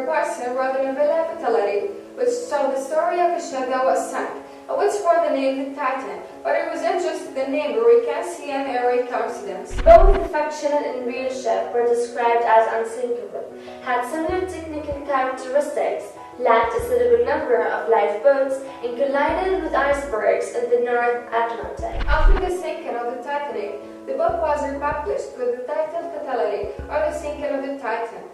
person wrote a novella fatality, which told the story of a ship that was sunk, which bore the name the Titan, but it wasn't just the name where we can see an airy coincidence. Both the fictional and real ship were described as unsinkable, had similar technical characteristics, lacked a suitable number of lifeboats, and collided with icebergs in the North Atlantic. After the sinking of the Titanic, the book was republished with the title Fatality, or The Sinking of the Titan.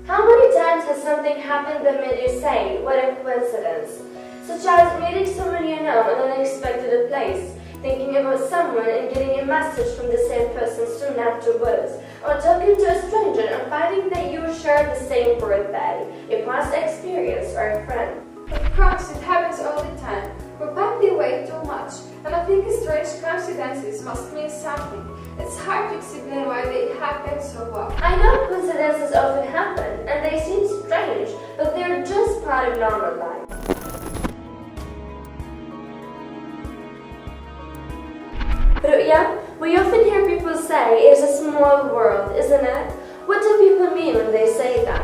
How many times has something happened that made you say, what a coincidence? Such as meeting someone you know in an unexpected place, thinking about someone and getting a message from the same person soon afterwards, or talking to a stranger and finding that you share the same birthday, a past experience, or a friend. Of course, it happens all the time. We pack the way too much, and I think strange coincidences must mean something. It's hard to explain why they happen so often. I know coincidences often happen, and they seem strange, but they're just part of normal life. رؤيا, we often hear people say it's a small world, isn't it? What do people mean when they say that?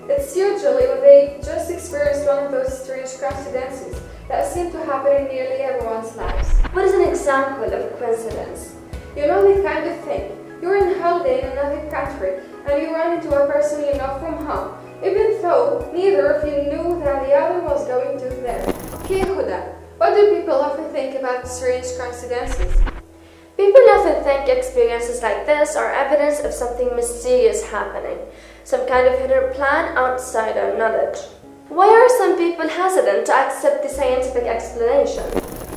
It's usually when they just experienced one of those strange coincidences that seem to happen in nearly everyone's lives. What is an example of a coincidence? You know the kind of thing. You're on holiday in another country and you run into a person you know from home, even though neither of you knew that the other was going to there. Okay, Huda, what do people often think about strange coincidences? People often think experiences like this are evidence of something mysterious happening, some kind of hidden plan outside our knowledge. Why are some people hesitant to accept the scientific explanation?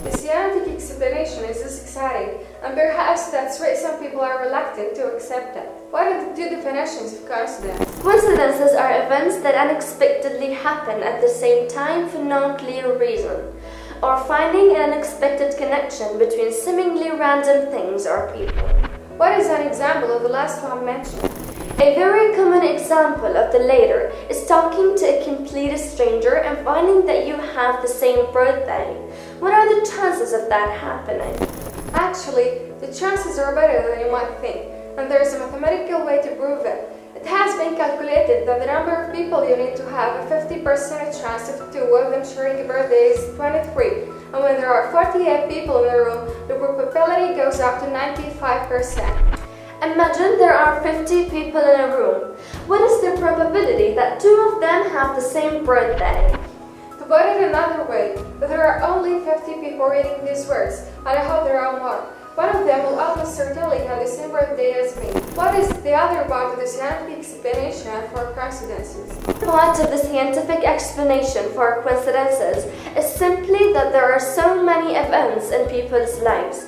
The scientific explanation is just exciting, and perhaps that's why some people are reluctant to accept it. What are the two definitions of coincidence? Coincidences are events that unexpectedly happen at the same time for no clear reason, or finding an unexpected connection between seemingly random things or people. What is an example of the last one mentioned? A very common example of the latter is talking to a complete stranger and finding that you have the same birthday. What are the chances of that happening? Actually, the chances are better than you might think, and there's a mathematical way to prove it. It has been calculated that the number of people you need to have a 50% chance of two of them sharing a birthday is 23, and when there are 48 people in the room, the probability goes up to 95%. Imagine there are 50 people in a room. What is the probability that two of them have the same birthday? To put it another way, there are only 50 people reading these words, and I hope there are more. One of them will almost certainly have the same birthday as me. What is the other part of the scientific explanation for coincidences? Part of the scientific explanation for coincidences is simply that there are so many events in people's lives.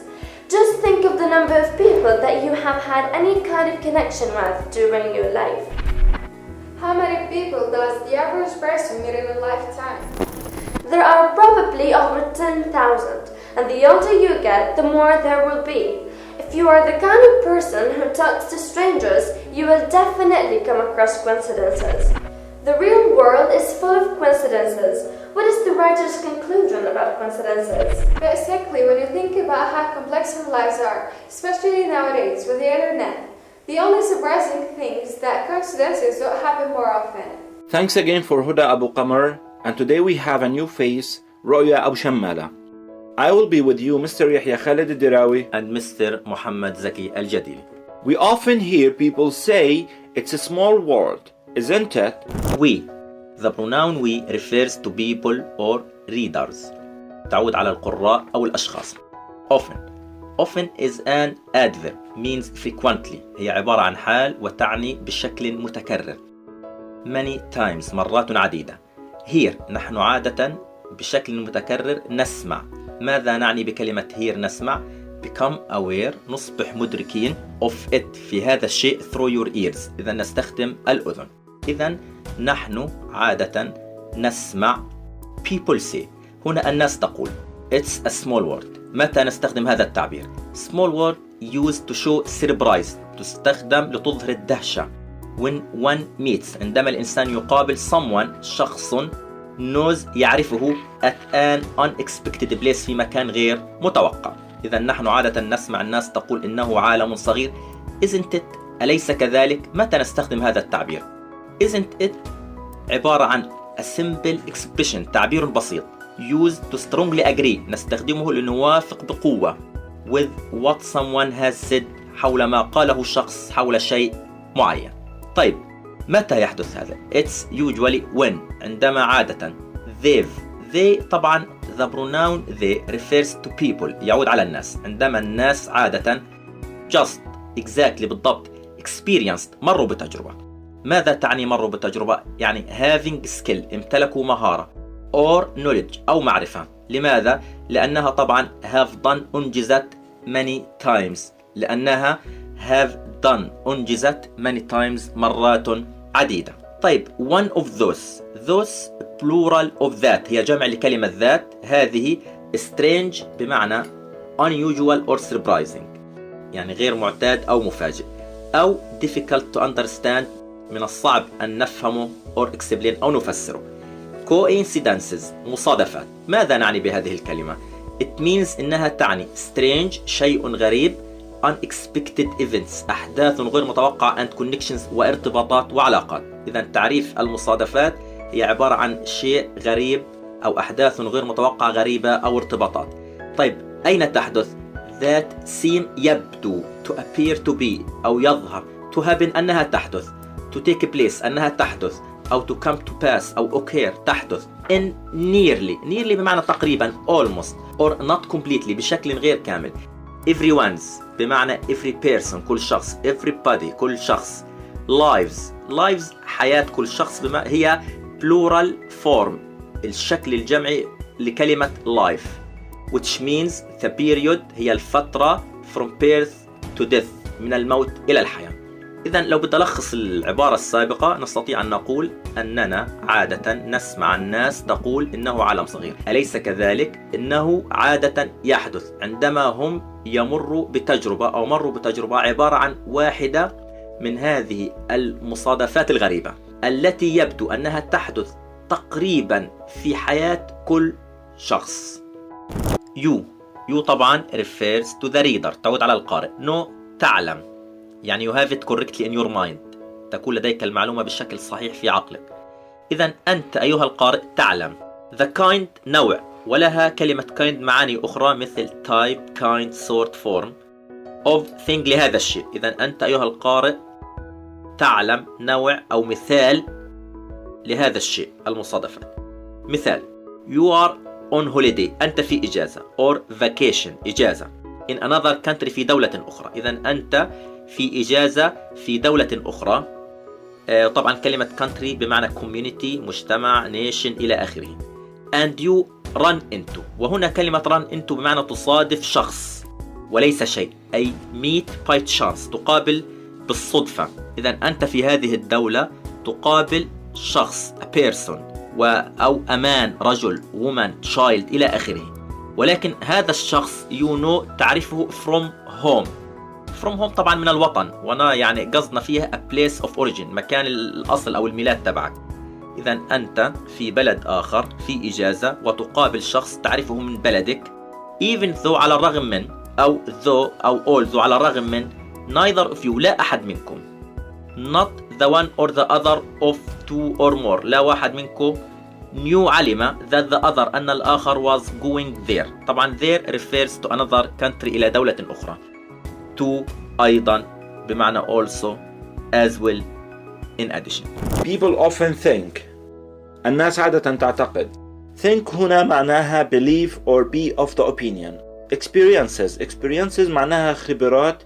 Just think of the number of people that you have had any kind of connection with during your life. How many people does the average person meet in a lifetime? There are probably over 10,000, and the older you get, the more there will be. If you are the kind of person who talks to strangers, you will definitely come across coincidences. The real world is full of coincidences. What is the writer's conclusion about coincidences? Basically, when you think about how complex our lives are, especially nowadays with the internet, the only surprising thing is that coincidences don't happen more often. Thanks again for Huda Abu Qamar, and today we have a new face, Ru'ya Abu Shammala. I will be with you, Mr. Yahya Khalid al-Dirawi and Mr. Muhammad Zaki al-Jadili. We often hear people say it's a small world, isn't it? We. The pronoun we refers to people or readers. تعود على القراء أو الأشخاص. Often. Often is an adverb, means frequently. هي عبارة عن حال وتعني بشكل متكرر. Many times, مرات عديدة. Here, نحن عادة بشكل متكرر نسمع. ماذا نعني بكلمة here نسمع؟ Become aware, نصبح مدركين of it في هذا الشيء through your ears. إذا نستخدم الأذن. إذا نحن عادة نسمع people say. هنا الناس تقول it's a small word. متى نستخدم هذا التعبير؟ small word used to show surprise. تستخدم لتظهر الدهشة. when one meets. عندما الإنسان يقابل someone شخص knows يعرفه at an unexpected place في مكان غير متوقع. إذا نحن عادة نسمع الناس تقول إنه عالم صغير. isn't it؟ أليس كذلك؟ متى نستخدم هذا التعبير؟ isn't it عبارة عن a simple expression تعبير بسيط used to strongly agree نستخدمه لنوافق بقوة with what someone has said حول ما قاله شخص حول شيء معين. طيب متى يحدث هذا؟ It's usually when عندما عادة they طبعا the pronoun they refers to people يعود على الناس عندما الناس عادة just exactly بالضبط experienced مروا بتجربة. ماذا تعني مروا بتجربة؟ يعني having skill امتلكوا مهارة or knowledge أو معرفة. لماذا؟ لأنها طبعا have done أنجزت many times لأنها have done أنجزت many times مرات عديدة. طيب one of those plural of that هي جمع لكلمة ذات هذه strange بمعنى unusual or surprising يعني غير معتاد أو مفاجئ أو difficult to understand من الصعب أن نفهمه or explain أو نفسره. coincidences مصادفات. ماذا نعني بهذه الكلمة؟ it means إنها تعني strange شيء غريب unexpected events أحداث غير متوقعة and connections وارتباطات وعلاقات. إذا تعريف المصادفات هي عبارة عن شيء غريب أو أحداث غير متوقعة غريبة أو ارتباطات. طيب أين تحدث؟ that seem يبدو to appear to be أو يظهر to happen أنها تحدث to take place أنها تحدث أو to come to pass أو occur تحدث in nearly بمعنى تقريبا almost or not completely بشكل غير كامل. everyone's بمعنى every person كل شخص everybody كل شخص. lives حياة كل شخص بما هي plural form الشكل الجمعي لكلمة life which means the period هي الفترة from birth to death من الموت إلى الحياة. إذا لو بتلخص العبارة السابقة نستطيع أن نقول أننا عادة نسمع الناس تقول إنه عالم صغير أليس كذلك؟ إنه عادة يحدث عندما هم يمروا بتجربة أو مروا بتجربة عبارة عن واحدة من هذه المصادفات الغريبة التي يبدو أنها تحدث تقريبا في حياة كل شخص. you طبعا refers to the reader تعود على القارئ. no تعلم يعني you have it correctly in your mind تكون لديك المعلومة بالشكل الصحيح في عقلك. إذا أنت أيها القارئ تعلم. the kind نوع ولها كلمة kind معاني أخرى مثل type kind sort form of thing لهذا الشيء. إذا أنت أيها القارئ تعلم نوع أو مثال لهذا الشيء المصادفات. مثال you are on holiday أنت في إجازة or vacation إجازة in another country في دولة أخرى. إذا أنت في إجازة في دولة أخرى. طبعا كلمة country بمعنى community مجتمع nation إلى آخره. and you run into وهنا كلمة run into بمعنى تصادف شخص وليس شيء أي meet by chance تقابل بالصدفة. إذا أنت في هذه الدولة تقابل شخص a person أو أمان رجل woman child إلى آخره. ولكن هذا الشخص تعرفه from home طبعا من الوطن وأنا يعني قصدنا فيها a place of origin مكان الأصل أو الميلاد تبعك. إذا أنت في بلد آخر في إجازة وتقابل شخص تعرفه من بلدك even though على الرغم من أو though أو although على الرغم من neither of you لا أحد منكم not the one or the other of two or more لا واحد منكم knew علم that the other أن الآخر was going there. طبعا there refers to another country إلى دولة أخرى. to أيضا بمعنى also as well in addition. People often think الناس عادة تعتقد. think هنا معناها believe or be of the opinion. experiences معناها خبرات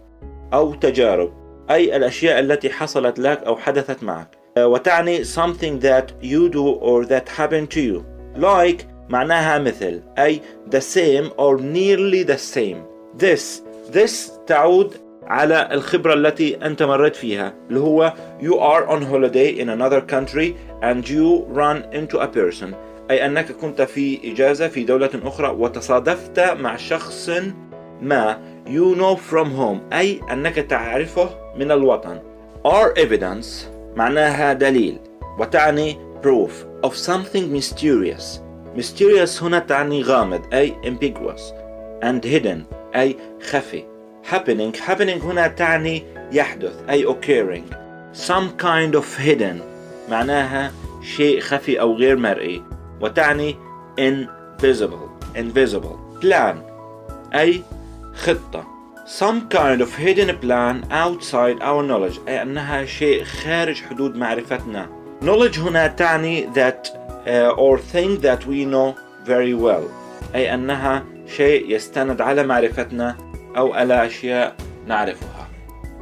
أو تجارب أي الأشياء التي حصلت لك أو حدثت معك وتعني something that you do or that happened to you. like معناها مثل أي the same or nearly the same. this تعود على الخبرة التي أنت مريت فيها اللي هو you are on holiday in another country and you run into a person أي أنك كنت في إجازة في دولة أخرى وتصادفت مع شخص ما you know from home أي أنك تعرفه من الوطن. are evidence معناها دليل وتعني proof of something mysterious هنا تعني غامض أي ambiguous and hidden أي خفي. happening هنا تعني يحدث أي occurring. some kind of hidden معناها شيء خفي أو غير مرئي، وتعني invisible. Plan أي خطة. Some kind of hidden plan outside our knowledge، أي أنها شيء خارج حدود معرفتنا. Knowledge هنا تعني that or thing that we know very well، أي أنها شيء يستند على معرفتنا أو على أشياء نعرفها.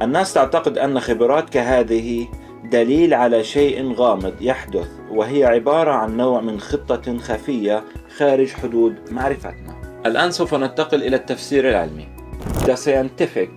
الناس تعتقد أن خبرات كهذه دليل على شيء غامض يحدث، وهي عبارة عن نوع من خطة خفية خارج حدود معرفتنا. الآن سوف ننتقل إلى التفسير العلمي. The scientific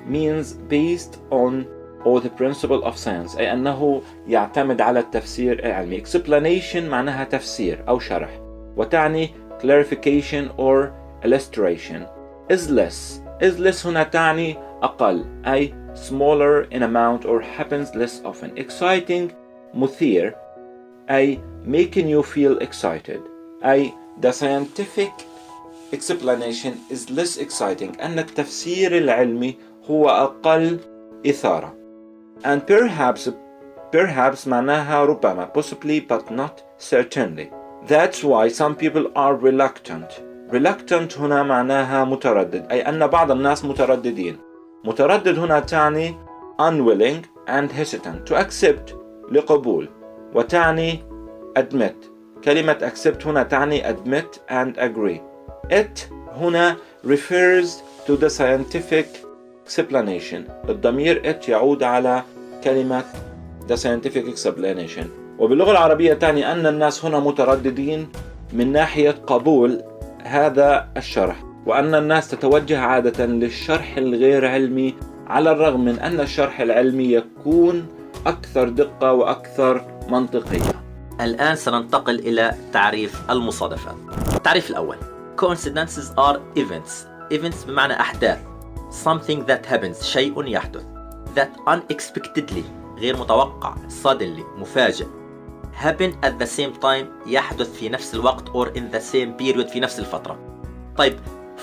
means based on or the principle of science، أي أنه يعتمد على التفسير العلمي. Explanation معناها تفسير أو شرح، وتعني clarification or illustration. Is less هنا تعني أقل، أي smaller in amount or happens less often. Exciting مثير، أي making you feel excited، أي the scientific explanation is less exciting، أن التفسير العلمي هو أقل إثارة. And perhaps معناها ربما، possibly but not certainly. That's why some people are reluctant هنا معناها متردد، أي أن بعض الناس مترددين. متردد هنا تعني unwilling and hesitant. To accept لقبول، وتعني admit. كلمة accept هنا تعني admit and agree. It هنا refers to the scientific explanation. الضمير it يعود على كلمة the scientific explanation. وباللغة العربية تعني أن الناس هنا مترددين من ناحية قبول هذا الشرح، وأن الناس تتوجه عادة للشرح الغير علمي، على الرغم من أن الشرح العلمي يكون أكثر دقة وأكثر منطقية. الآن سننتقل إلى تعريف المصادفات. التعريف الأول: Coincidences are events بمعنى أحداث. Something that happens، شيء يحدث. That unexpectedly، غير متوقع. Suddenly، مفاجئ. Happen at the same time، يحدث في نفس الوقت or in the same period، في نفس الفترة. طيب،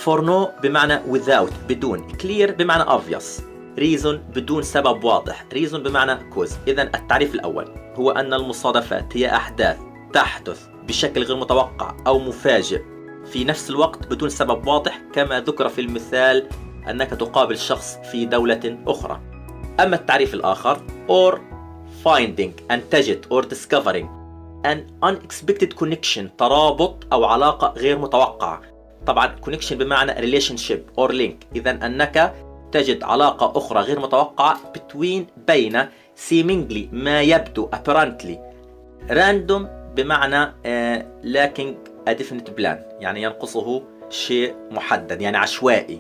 for no بمعنى without، بدون. Clear بمعنى obvious. Reason بدون سبب واضح. Reason بمعنى cause. إذن التعريف الأول هو أن المصادفات هي أحداث تحدث بشكل غير متوقع أو مفاجئ في نفس الوقت بدون سبب واضح، كما ذكر في المثال أنك تقابل شخص في دولة أخرى. أما التعريف الآخر or finding، أن تجد or discovering an unexpected connection، ترابط أو علاقة غير متوقعة. طبعا connection بمعنى relationship or link، إذن أنك تجد علاقة أخرى غير متوقعة بين seemingly ما يبدو apparently. random بمعنى lacking a definite plan، يعني ينقصه شيء محدد، يعني عشوائي.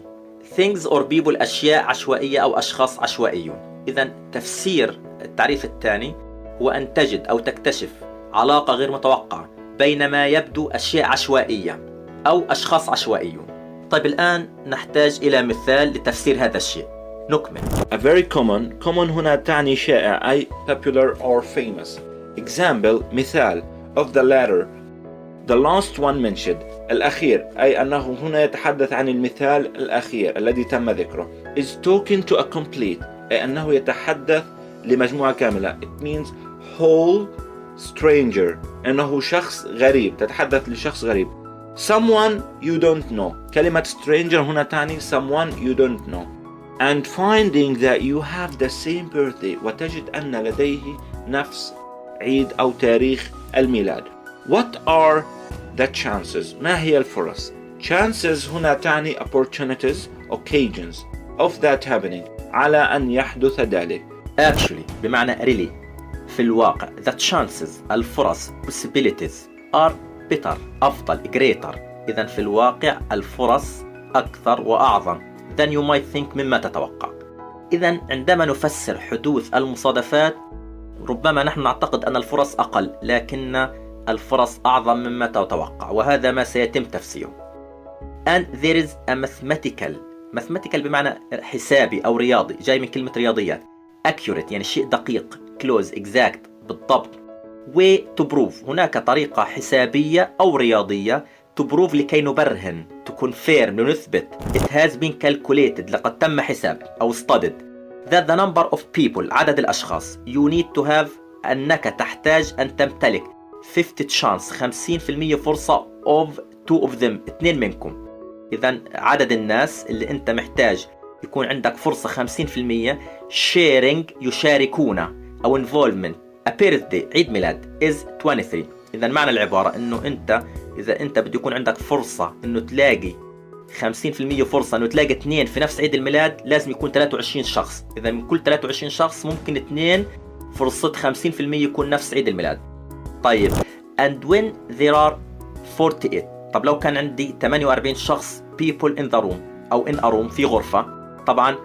things or people، أشياء عشوائية أو أشخاص عشوائيون. إذن تفسير التعريف الثاني هو أن تجد أو تكتشف علاقة غير متوقعة بين ما يبدو أشياء عشوائية أو أشخاص عشوائيون. طيب الآن نحتاج إلى مثال لتفسير هذا الشيء. نكمل. A very common هنا تعني شائع، أي popular or famous. Example مثال of the latter، the last one mentioned، الأخير، أي أنه هنا يتحدث عن المثال الأخير الذي تم ذكره. is talking to a complete، أي أنه يتحدث لمجموعة كاملة. it means whole stranger، أنه شخص غريب، تتحدث لشخص غريب. someone you don't know، كلمة stranger هنا تعني someone you don't know. and finding that you have the same birthday، وتجد أن لديه نفس عيد أو تاريخ الميلاد. what are the chances، ما هي الفرص؟ chances هنا تعني opportunities occasions of that happening، على أن يحدث ذلك. actually بمعنى really، في الواقع. the chances الفرص possibilities are better أفضل greater، إذن في الواقع الفرص أكثر وأعظم than you might think مما تتوقع. إذن عندما نفسر حدوث المصادفات ربما نحن نعتقد أن الفرص أقل، لكن الفرص أعظم مما تتوقع، وهذا ما سيتم تفسيره. and there is a mathematical بمعنى حسابي أو رياضي، جاي من كلمة رياضيات. accurate يعني شيء دقيق. close exact بالضبط. way to prove هناك طريقة حسابية أو رياضية to prove لكي نبرهن to confirm لنثبت. it has been calculated لقد تم حساب أو studied that the number of people عدد الأشخاص you need to have أنك تحتاج أن تمتلك 50 chance 50% فرصة of 2 of them 2 منكم. إذن عدد الناس اللي أنت محتاج يكون عندك فرصة 50% sharing يشاركون أو involvement a birthday عيد ميلاد is 23. إذن معنى العبارة أنه أنت إذا أنت بده يكون عندك فرصة أنه تلاقي 50% فرصة أنه تلاقي 2 في نفس عيد الميلاد، لازم يكون 23 شخص. إذا من كل 23 شخص ممكن 2 فرصة 50% يكون نفس عيد الميلاد. طيب and when there are 48. طب لو كان عندي 48 شخص people in the room أو in a room في غرفة، طبعا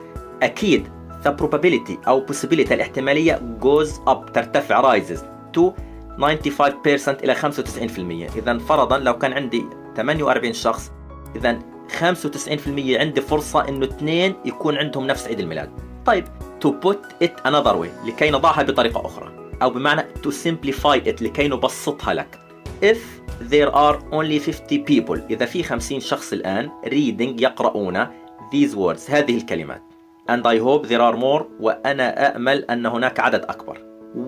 أكيد the probability أو possibility الاحتمالية goes up ترتفع rises to 95% إلى 95%. إذا فرضا لو كان عندي 48 شخص، إذا 95% عندي فرصة إنه 2 يكون عندهم نفس عيد الميلاد. طيب to put it another way لكي نضعها بطريقة أخرى، أو بمعنى to simplify it لكي نبسطها لك. if there are only 50 people إذا في 50 شخص الآن reading يقرؤون these words هذه الكلمات and I hope there are more وأنا أأمل أن هناك عدد أكبر.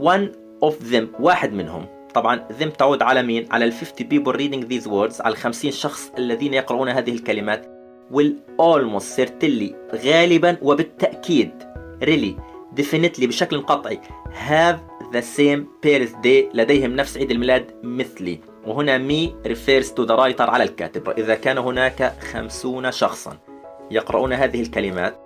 one of them واحد منهم، طبعا them تعود على مين؟ على ال 50 people reading these words، على 50 شخص الذين يقرؤون هذه الكلمات. will almost certainly غالبا وبالتأكيد really definitely بشكل قطعي have the same birthday لديهم نفس عيد الميلاد مثلي. وهنا me refers to the writer على الكاتب. إذا كان هناك 50 شخصا يقرؤون هذه الكلمات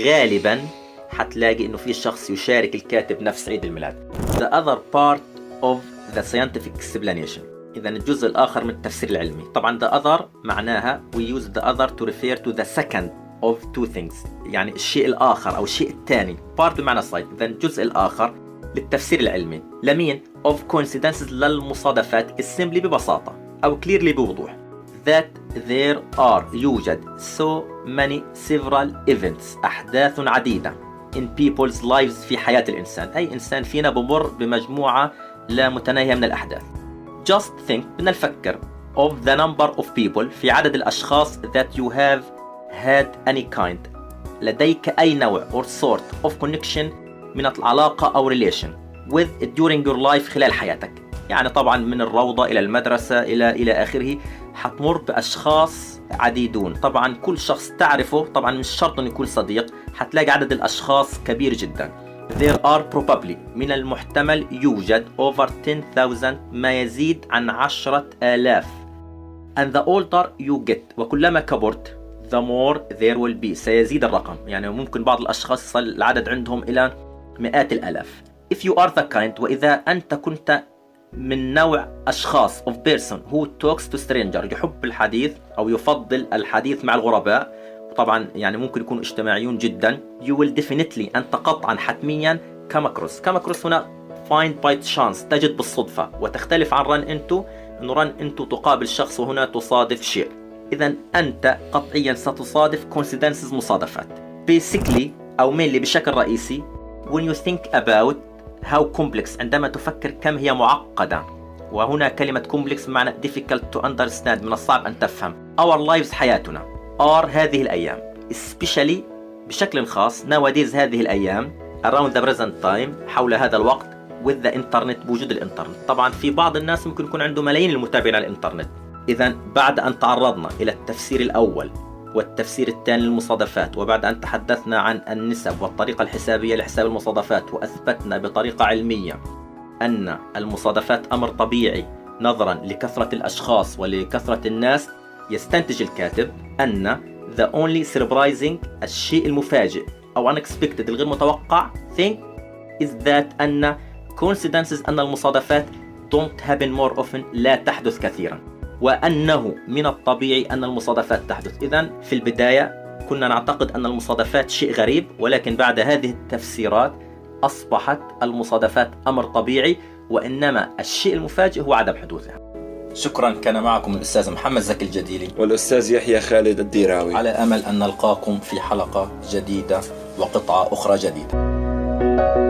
غالبا حتلاقي إنه في شخص يشارك الكاتب نفس عيد الميلاد. the other part of the scientific explanation إذا الجزء الآخر من التفسير العلمي. طبعا the other معناها we use the other to refer to the second of two things يعني الشيء الآخر أو الشيء الثاني. part بمعنى side. إذا الجزء الآخر للتفسير العلمي لمين؟ of coincidences للمصادفات simply ببساطة أو clearly بوضوح that there are يوجد so many several events أحداث عديدة in people's lives في حياة الإنسان. أي إنسان فينا بمر بمجموعة لا متناهية من الأحداث. just think بدنا نفكر of the number of people في عدد الأشخاص that you have had any kind لديك أي نوع or sort of connection من العلاقة أو relation with during your life خلال حياتك. يعني طبعا من الروضة إلى المدرسة إلى آخره حتمر بأشخاص عديدون. طبعا كل شخص تعرفه طبعا مش شرط أن يكون صديق، حتلاقي عدد الأشخاص كبير جدا. there are probably من المحتمل يوجد over 10,000 ما يزيد عن 10,000 and the older you get وكلما كبرت the more there will be سيزيد الرقم. يعني ممكن بعض الأشخاص يصل العدد عندهم إلى مئات الآلاف. if you are the kind وإذا أنت كنت من نوع أشخاص of person who talks to stranger يحب الحديث أو يفضل الحديث مع الغرباء، طبعا يعني ممكن يكونوا اجتماعيون جدا. you will definitely أنت قطعا حتميا come across هنا find by chance تجد بالصدفة، وتختلف عن run into إنه run into تقابل شخص وهنا تصادف شيء. إذا أنت قطعيا ستصادف coincidences مصادفات. basically أو mainly بشكل رئيسي when you think about how complex عندما تفكر كم هي معقدة، وهنا كلمة complex بمعنى difficult to understand من الصعب أن تفهم. our lives حياتنا are هذه الأيام especially بشكل خاص nowadays هذه الأيام around the present time حول هذا الوقت with the internet بوجود الإنترنت. طبعا في بعض الناس ممكن يكون عنده ملايين المتابعين على الإنترنت. إذا بعد أن تعرضنا إلى التفسير الأول والتفسير الثاني للمصادفات، وبعد أن تحدثنا عن النسب والطريقة الحسابية لحساب المصادفات، وأثبتنا بطريقة علمية أن المصادفات أمر طبيعي نظرا لكثرة الأشخاص ولكثرة الناس، يستنتج الكاتب أن the only surprising الشيء المفاجئ أو unexpected الغير متوقع thing is that أن coincidences أن المصادفات don't happen more often لا تحدث كثيرا، وأنه من الطبيعي أن المصادفات تحدث. إذن في البداية كنا نعتقد أن المصادفات شيء غريب، ولكن بعد هذه التفسيرات أصبحت المصادفات أمر طبيعي، وإنما الشيء المفاجئ هو عدم حدوثها. شكرا. كان معكم الأستاذ محمد زكي الجديلي والأستاذ يحيى خالد الديراوي، على أمل أن نلقاكم في حلقة جديدة وقطعة أخرى جديدة.